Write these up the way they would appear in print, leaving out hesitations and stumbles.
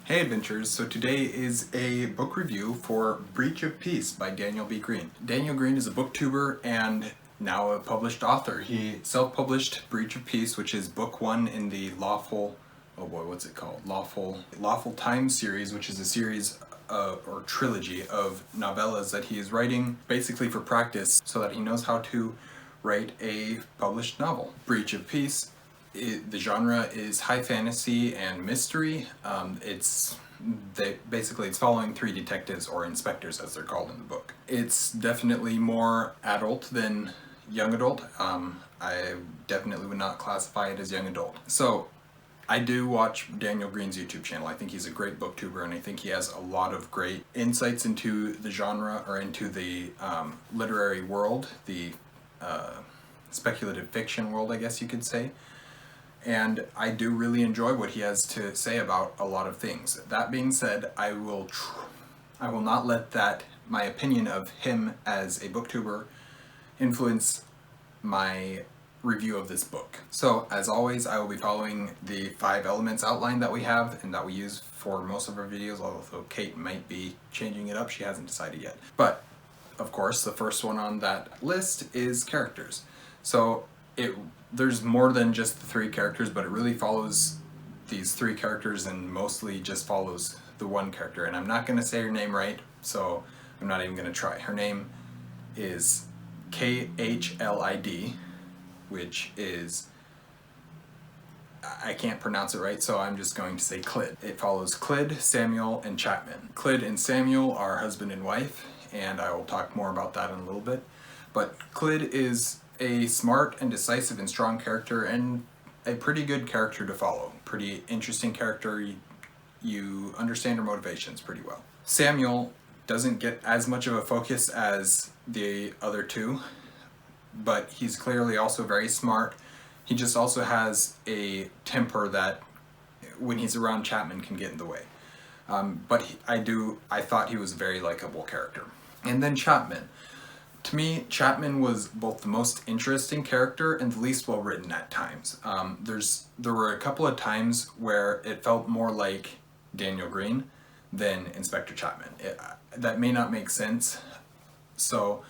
Hey Adventures, so today is a book review for Breach of Peace by Daniel B. Greene. Daniel Greene is a booktuber and now a published author. He self-published Breach of Peace, which is book one in the Lawful Time series, which is a series or trilogy of novellas that he is writing basically for practice so that he knows how to write a published novel. Breach of Peace, the genre is high fantasy and mystery. It's following three detectives, or inspectors as they're called in the book. It's definitely more adult than young adult. I definitely would not classify it as young adult. So I do watch Daniel Greene's YouTube channel. I think he's a great booktuber, and I think he has a lot of great insights into the genre, or into the literary world, the speculative fiction world, I guess you could say. And I do really enjoy what he has to say about a lot of things. That being said, I will not let my opinion of him as a booktuber influence my review of this book. So, as always, I will be following the 5 elements outline that we have and that we use for most of our videos, although Kate might be changing it up. She hasn't decided yet. But, of course, the first one on that list is characters. So, there's more than just the 3 characters, but it really follows these 3 characters and mostly just follows the one character. And I'm not going to say her name right, so I'm not even going to try. Her name is Khlid, which is, I can't pronounce it right, so I'm just going to say Clyd. It follows Clyd, Samuel, and Chapman. Clyd and Samuel are husband and wife, and I will talk more about that in a little bit. But Clyd is a smart and decisive and strong character, and a pretty good character to follow. Pretty interesting character. You understand her motivations pretty well. Samuel doesn't get as much of a focus as the other 2, but he's clearly also very smart. He just also has a temper that, when he's around Chapman, can get in the way. I thought he was a very likable character. And then Chapman. To me, Chapman was both the most interesting character and the least well written at times. There were a couple of times where it felt more like Daniel Greene than Inspector Chapman. That may not make sense. So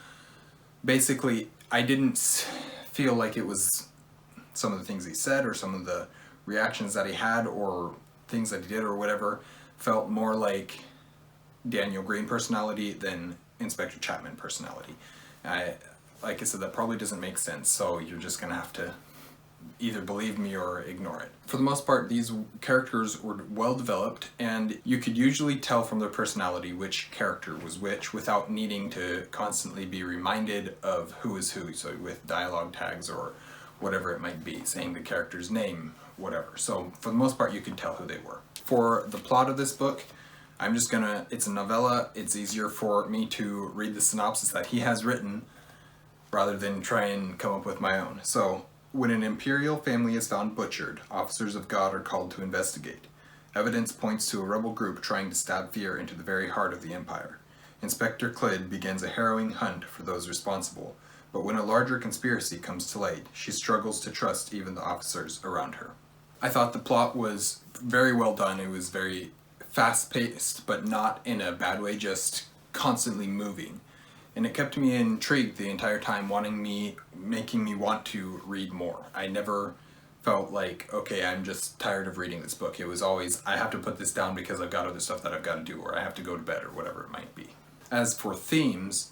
basically, I didn't feel like it was some of the things he said or some of the reactions that he had or things that he did or whatever felt more like Daniel Greene personality than Inspector Chapman personality. Like I said, that probably doesn't make sense, so you're just going to have to either believe me or ignore it. For the most part, these characters were well developed, and you could usually tell from their personality which character was which without needing to constantly be reminded of who is who, so with dialogue tags or whatever it might be, saying the character's name, whatever. So for the most part, you could tell who they were. For the plot of this book, it's a novella. It's easier for me to read the synopsis that he has written rather than try and come up with my own. So, when an imperial family is found butchered, officers of God are called to investigate. Evidence points to a rebel group trying to stab fear into the very heart of the empire. Inspector Clyd begins a harrowing hunt for those responsible, but when a larger conspiracy comes to light, she struggles to trust even the officers around her. I thought the plot was very well done. It was very fast-paced, but not in a bad way, just constantly moving. And it kept me intrigued the entire time, making me want to read more. I never felt like, okay, I'm just tired of reading this book. It was always, I have to put this down because I've got other stuff that I've got to do, or I have to go to bed, or whatever it might be. As for themes,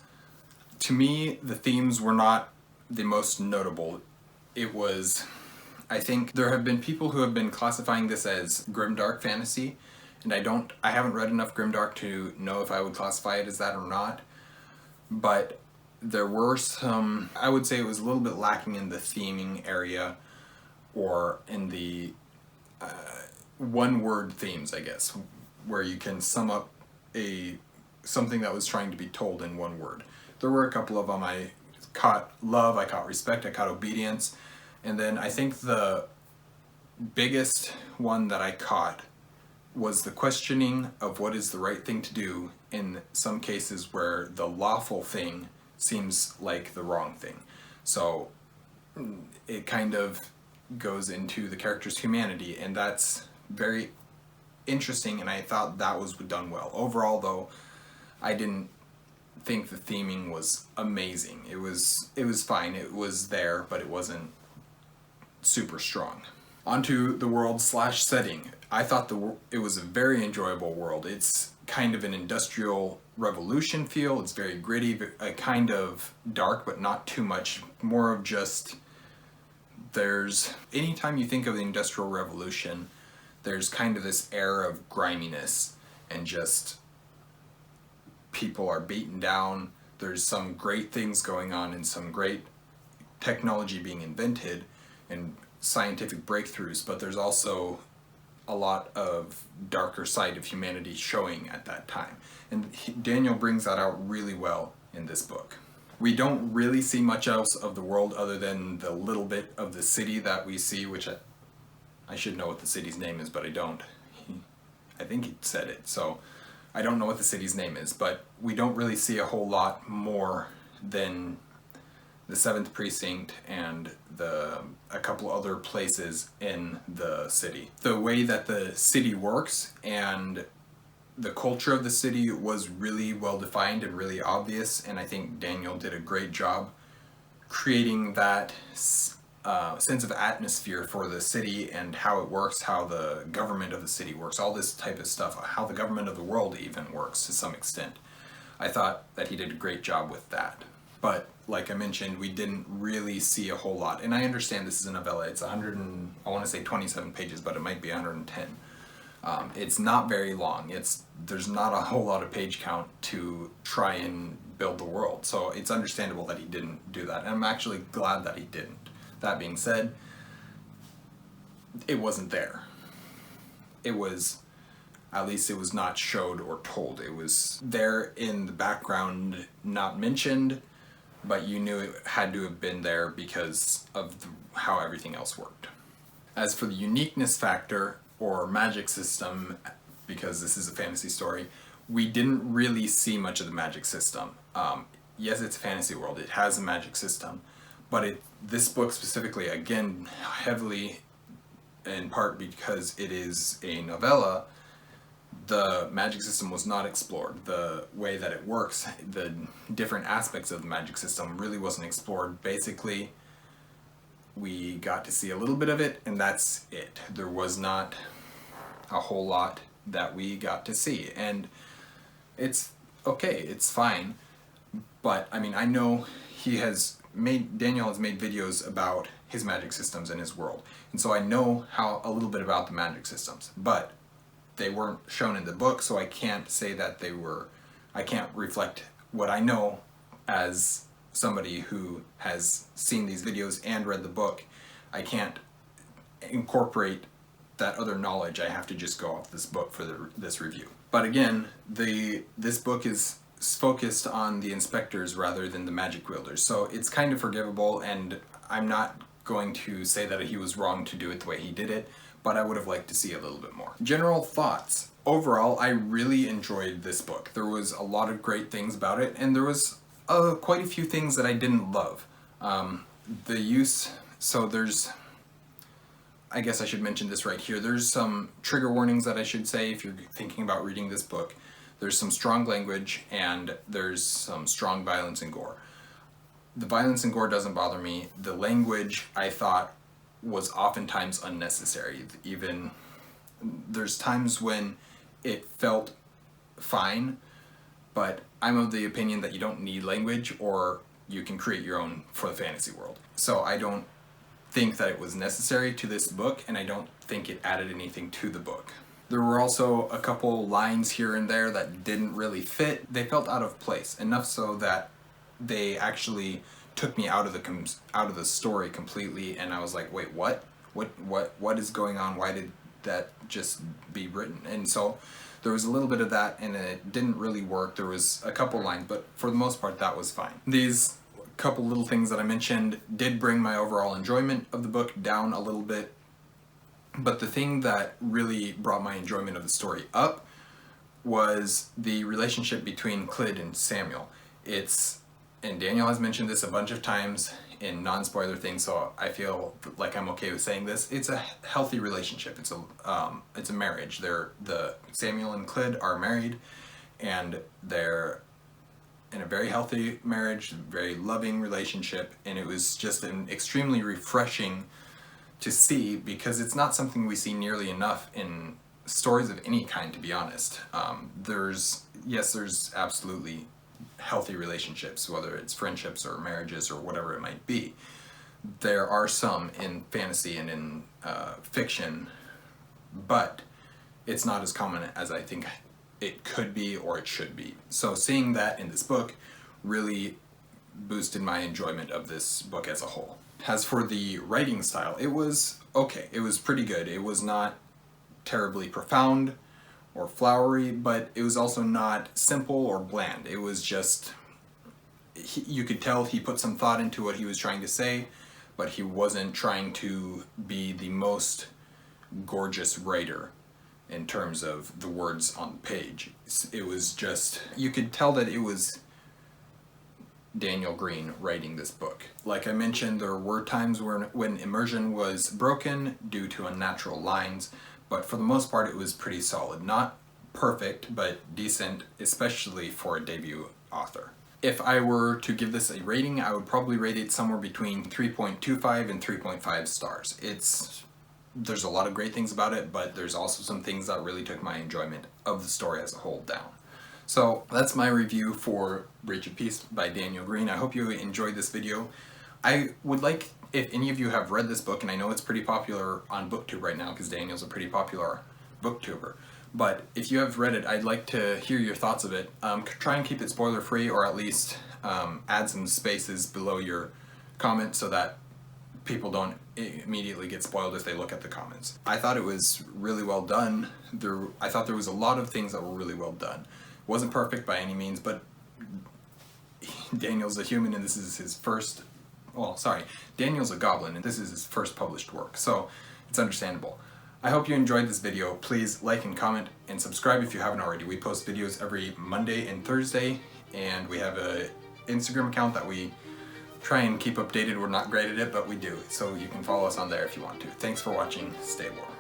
to me, the themes were not the most notable. I think there have been people who have been classifying this as grimdark fantasy, and I haven't read enough grimdark to know if I would classify it as that or not, but there were some, I would say it was a little bit lacking in the theming area, or in the one-word themes, I guess, where you can sum up something that was trying to be told in one word. There were a couple of them. I caught love, I caught respect, I caught obedience, and then I think the biggest one that I caught was the questioning of what is the right thing to do in some cases where the lawful thing seems like the wrong thing. So it kind of goes into the character's humanity, and that's very interesting, and I thought that was done well. Overall, though, I didn't think the theming was amazing. It was fine. It was there, but it wasn't super strong. Onto the world slash setting. I thought it was a very enjoyable world. It's kind of an industrial revolution feel. It's very gritty, kind of dark, but not too much. More of just, anytime you think of the Industrial Revolution, there's kind of this air of griminess and just people are beaten down. There's some great things going on and some great technology being invented and scientific breakthroughs, but there's also a lot of darker side of humanity showing at that time. And Daniel brings that out really well in this book. We don't really see much else of the world other than the little bit of the city that we see, which I should know what the city's name is, but I don't. I think he said it, so I don't know what the city's name is, but we don't really see a whole lot more than the 7th Precinct and a couple other places in the city. The way that the city works and the culture of the city was really well defined and really obvious, and I think Daniel did a great job creating that sense of atmosphere for the city and how it works, how the government of the city works, all this type of stuff, how the government of the world even works to some extent. I thought that he did a great job with that. But like I mentioned, we didn't really see a whole lot. And I understand this is a novella. It's 27 pages, but it might be 110. It's not very long. There's not a whole lot of page count to try and build the world. So it's understandable that he didn't do that. And I'm actually glad that he didn't. That being said, it wasn't there. At least it was not showed or told. It was there in the background, not mentioned, but you knew it had to have been there because of how everything else worked. As for the uniqueness factor or magic system, because this is a fantasy story, we didn't really see much of the magic system. Yes, it's a fantasy world. It has a magic system, but this book specifically, again, heavily in part because it is a novella, the magic system was not explored. The way that it works, the different aspects of the magic system really wasn't explored. Basically, we got to see a little bit of it, and that's it. There was not a whole lot that we got to see, and it's okay, it's fine. But I mean, I know Daniel has made videos about his magic systems in his world, and so I know a little bit about the magic systems, but they weren't shown in the book, so I can't say that I can't reflect what I know as somebody who has seen these videos and read the book. I can't incorporate that other knowledge. I have to just go off this book for this review. But again, this book is focused on the inspectors rather than the magic wielders, so it's kind of forgivable, and I'm not going to say that he was wrong to do it the way he did it, but I would have liked to see a little bit more. General thoughts. Overall, I really enjoyed this book. There was a lot of great things about it, and there was quite a few things that I didn't love. I guess I should mention this right here. There's some trigger warnings that I should say if you're thinking about reading this book. There's some strong language, and there's some strong violence and gore. The violence and gore doesn't bother me. The language, I thought, was oftentimes unnecessary. Even there's times when it felt fine, but I'm of the opinion that you don't need language, or you can create your own for the fantasy world. So I don't think that it was necessary to this book, and I don't think it added anything to the book. There were also a couple lines here and there that didn't really fit. They felt out of place, enough so that they actually took me out of the story completely, and I was like, wait, what is going on? Why did that just be written? And so there was a little bit of that, and it didn't really work. There was a couple lines, but for the most part, that was fine. These couple little things that I mentioned did bring my overall enjoyment of the book down a little bit, but the thing that really brought my enjoyment of the story up was the relationship between Clyd and Samuel. And Daniel has mentioned this a bunch of times in non-spoiler things, so I feel like I'm okay with saying this. It's a healthy relationship. It's a marriage. Samuel and Clyd are married, and they're in a very healthy marriage, very loving relationship, and it was just an extremely refreshing to see, because it's not something we see nearly enough in stories of any kind, to be honest. There's absolutely healthy relationships, whether it's friendships or marriages or whatever it might be. There are some in fantasy and in fiction, but it's not as common as I think it could be or it should be. So seeing that in this book really boosted my enjoyment of this book as a whole. As for the writing style, it was okay. It was pretty good. It was not terribly profound or flowery, but it was also not simple or bland. It was just, you could tell he put some thought into what he was trying to say, but he wasn't trying to be the most gorgeous writer in terms of the words on the page. It was just, you could tell that it was Daniel Greene writing this book. Like I mentioned, there were times when immersion was broken due to unnatural lines, but for the most part it was pretty solid. Not perfect, but decent, especially for a debut author. If I were to give this a rating, I would probably rate it somewhere between 3.25 and 3.5 stars. There's a lot of great things about it, but there's also some things that really took my enjoyment of the story as a whole down. So that's my review for Breach of Peace by Daniel Greene. I hope you enjoyed this video. I would like, if any of you have read this book, and I know it's pretty popular on BookTube right now because Daniel's a pretty popular booktuber, but if you have read it, I'd like to hear your thoughts of it. Try and keep it spoiler free, or at least add some spaces below your comment so that people don't immediately get spoiled if they look at the comments. I thought it was really well done. I thought there was a lot of things that were really well done. It wasn't perfect by any means, but Daniel's a human and this is his first, Daniel's a goblin and this is his first published work, so it's understandable. I hope you enjoyed this video. Please like and comment and subscribe if you haven't already. We post videos every Monday and Thursday, and we have an Instagram account that we try and keep updated. We're not great at it, but we do. So you can follow us on there if you want to. Thanks for watching. Stay warm.